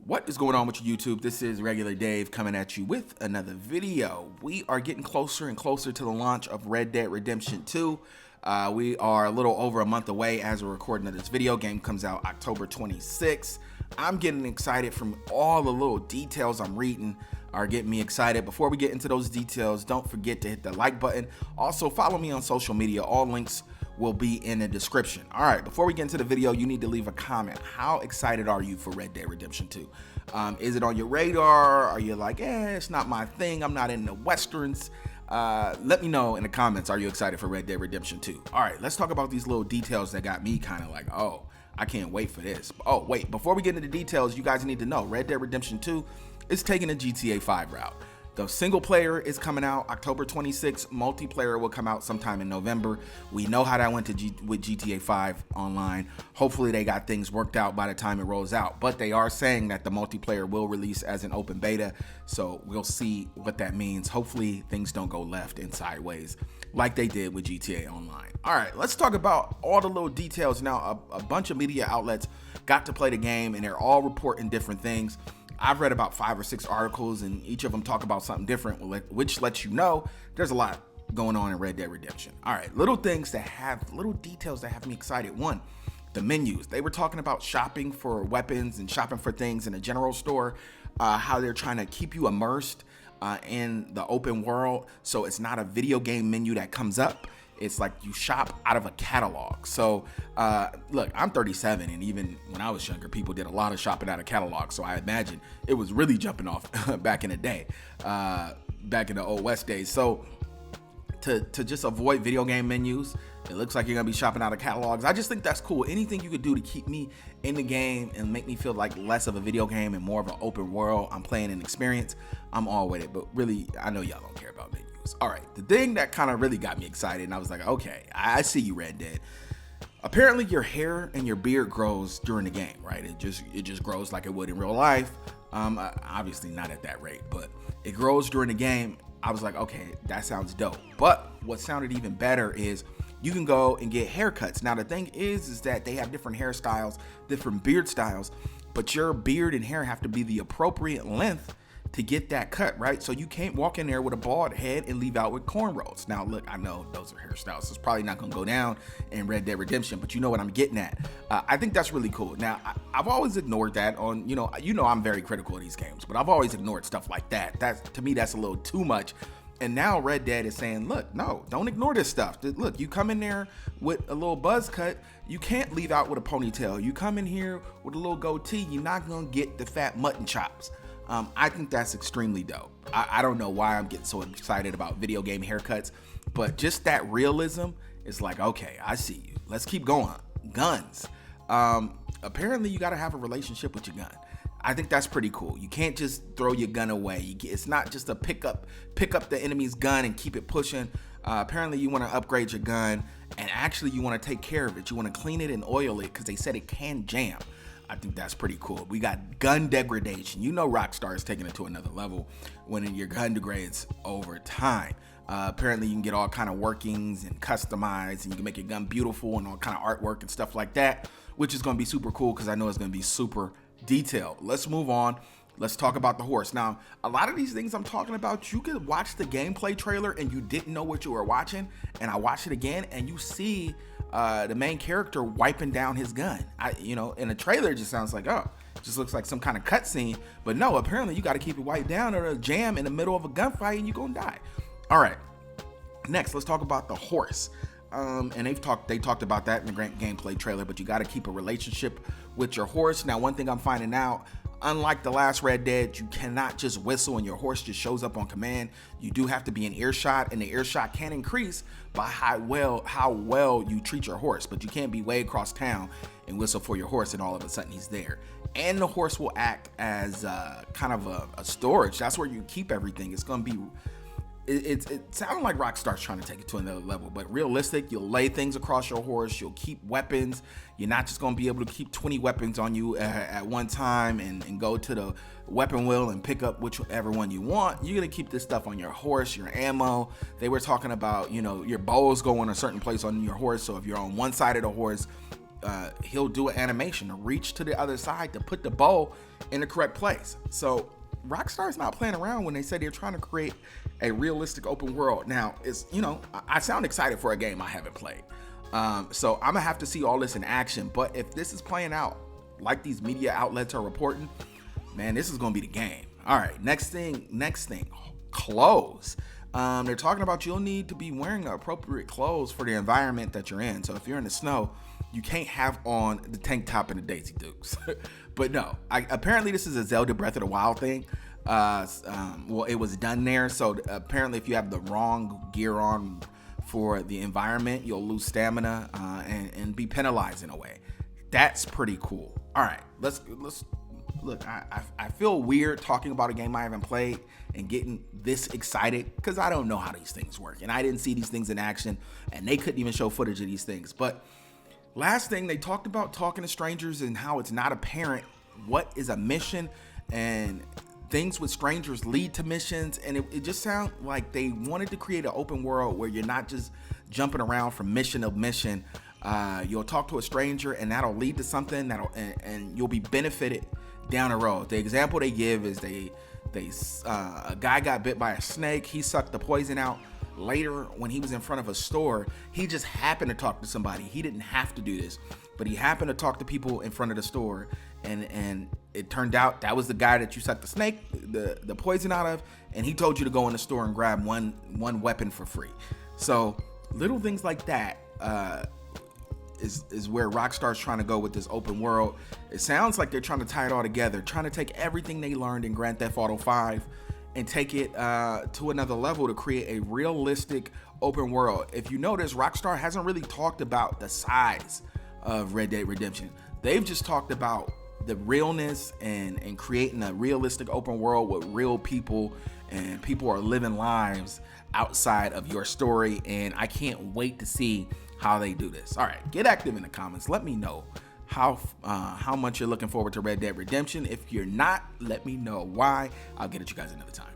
What is going on with YouTube? This is Regular Dave coming at you with another video. We are getting closer and closer to the launch of Red Dead Redemption 2. We are a little over a month away as we're recording of this video. Game comes out October 26th. I'm getting excited from all the little details I'm reading are getting me excited. Before we get into those details, don't forget to hit the like button. Also, follow me on social media. All links will be in the description. All right, before we get into the video, you need to leave a comment. How excited are you for Red Dead Redemption 2? Is it on your radar? Are you like, it's not my thing, I'm not into Westerns? Let me know in the comments, are you excited for Red Dead Redemption 2? All right, let's talk about these little details that got me kind of like, oh, I can't wait for this. Oh, wait, before we get into the details, you guys need to know Red Dead Redemption 2 is taking a GTA 5 route. The single player is coming out October 26th. Multiplayer will come out sometime in November. We know how that went with GTA 5 online. Hopefully they got things worked out by the time it rolls out. But they are saying that the multiplayer will release as an open beta. So we'll see what that means. Hopefully things don't go left and sideways like they did with GTA Online. All right, let's talk about all the little details. Now, a bunch of media outlets got to play the game and they're all reporting different things. I've read about 5 or 6 articles and each of them talk about something different, which lets you know there's a lot going on in Red Dead Redemption. All right, little details that have me excited. One, the menus. They were talking about shopping for weapons and shopping for things in a general store, how they're trying to keep you immersed in the open world. So it's not a video game menu that comes up. It's like you shop out of a catalog. So look, I'm 37 and even when I was younger, people did a lot of shopping out of catalogs. So I imagine it was really jumping off back in the day, back in the old West days. So to just avoid video game menus, it looks like you're gonna be shopping out of catalogs. I just think that's cool. Anything you could do to keep me in the game and make me feel like less of a video game and more of an open world, I'm playing an experience, I'm all with it. But really, I know y'all don't care about menus. All right, the thing that kind of really got me excited, and I was like, okay, I see you, Red Dead. Apparently your hair and your beard grows during the game, right? It just grows like it would in real life. Obviously not at that rate, but it grows during the game. I was like, okay, that sounds dope. But what sounded even better is you can go and get haircuts. Now the thing is that they have different hairstyles, different beard styles, but your beard and hair have to be the appropriate length to get that cut, right? So you can't walk in there with a bald head and leave out with cornrows. Now, look, I know those are hairstyles, so it's probably not gonna go down in Red Dead Redemption, but you know what I'm getting at. I think that's really cool. Now, I've always ignored that on, you know, I'm very critical of these games, but I've always ignored stuff like that. To me, that's a little too much. And now Red Dead is saying, look, no, don't ignore this stuff. Look, you come in there with a little buzz cut, you can't leave out with a ponytail. You come in here with a little goatee, you're not gonna get the fat mutton chops. I think that's extremely dope. I don't know why I'm getting so excited about video game haircuts, but just that realism is like, okay, I see you. Let's keep going. Guns. Apparently you gotta have a relationship with your gun. I think that's pretty cool. You can't just throw your gun away. It's not just a pick up the enemy's gun and keep it pushing. Apparently you want to upgrade your gun and actually you want to take care of it. You want to clean it and oil it because they said it can jam. I think that's pretty cool. We got gun degradation. You know Rockstar is taking it to another level when your gun degrades over time. Apparently you can get all kind of workings and customize and you can make your gun beautiful and all kind of artwork and stuff like that, which is going to be super cool because I know it's going to be super detailed. Let's move on. Let's talk about the horse. Now, a lot of these things I'm talking about, you could watch the gameplay trailer and you didn't know what you were watching, and I watched it again and you see the main character wiping down his gun. In the trailer it just sounds like, oh, it just looks like some kind of cutscene, but no, apparently you got to keep it wiped down or it'll jam in the middle of a gunfight and you're gonna die. All right, next let's talk about the horse. And they talked about that in the gameplay trailer, but you got to keep a relationship with your horse. Now, one thing I'm finding out, unlike the last Red Dead, you cannot just whistle and your horse just shows up on command. You do have to be in earshot, and the earshot can increase by how well you treat your horse, but you can't be way across town and whistle for your horse and all of a sudden he's there. And the horse will act as kind of a storage. That's where you keep everything. It's going to be it sounded like Rockstar's trying to take it to another level, but realistic. You'll lay things across your horse. You'll keep weapons. You're not just going to be able to keep 20 weapons on you at one time and go to the weapon wheel and pick up whichever one you want. You're going to keep this stuff on your horse, your ammo. They were talking about, your bows go on a certain place on your horse. So if you're on one side of the horse, he'll do an animation to reach to the other side to put the bow in the correct place. So Rockstar's not playing around when they say they're trying to create a realistic open world. Now, it's, you know, I sound excited for a game I haven't played. So I'm gonna have to see all this in action. But if this is playing out like these media outlets are reporting, man, this is gonna be the game. All right, next thing, clothes. They're talking about you'll need to be wearing appropriate clothes for the environment that you're in. So if you're in the snow, you can't have on the tank top and the Daisy Dukes. But no, apparently this is a Zelda Breath of the Wild thing. Well, it was done there. So apparently if you have the wrong gear on for the environment, you'll lose stamina and be penalized in a way. That's pretty cool. All right, let's look. I feel weird talking about a game I haven't played and getting this excited because I don't know how these things work, and I didn't see these things in action, and they couldn't even show footage of these things. But last thing, they talked about talking to strangers and how it's not apparent what is a mission, and things with strangers lead to missions, and it just sounded like they wanted to create an open world where you're not just jumping around from mission to mission. You'll talk to a stranger and that'll lead to something and you'll be benefited down the road. The example they give is a guy got bit by a snake. He sucked the poison out. Later, when he was in front of a store, he just happened to talk to somebody. He didn't have to do this, but he happened to talk to people in front of the store, and it turned out that was the guy that you sucked the snake, the poison out of, and he told you to go in the store and grab one weapon for free. So little things like that is where Rockstar's trying to go with this open world. It sounds like they're trying to tie it all together, trying to take everything they learned in Grand Theft Auto 5 and take it to another level to create a realistic open world. If you notice, Rockstar hasn't really talked about the size of Red Dead Redemption. They've just talked about the realness and creating a realistic open world with real people, and people are living lives outside of your story, and I can't wait to see how they do this. All right, get active in the comments. Let me know how much you're looking forward to Red Dead Redemption. If you're not, let me know why. I'll get at you guys another time.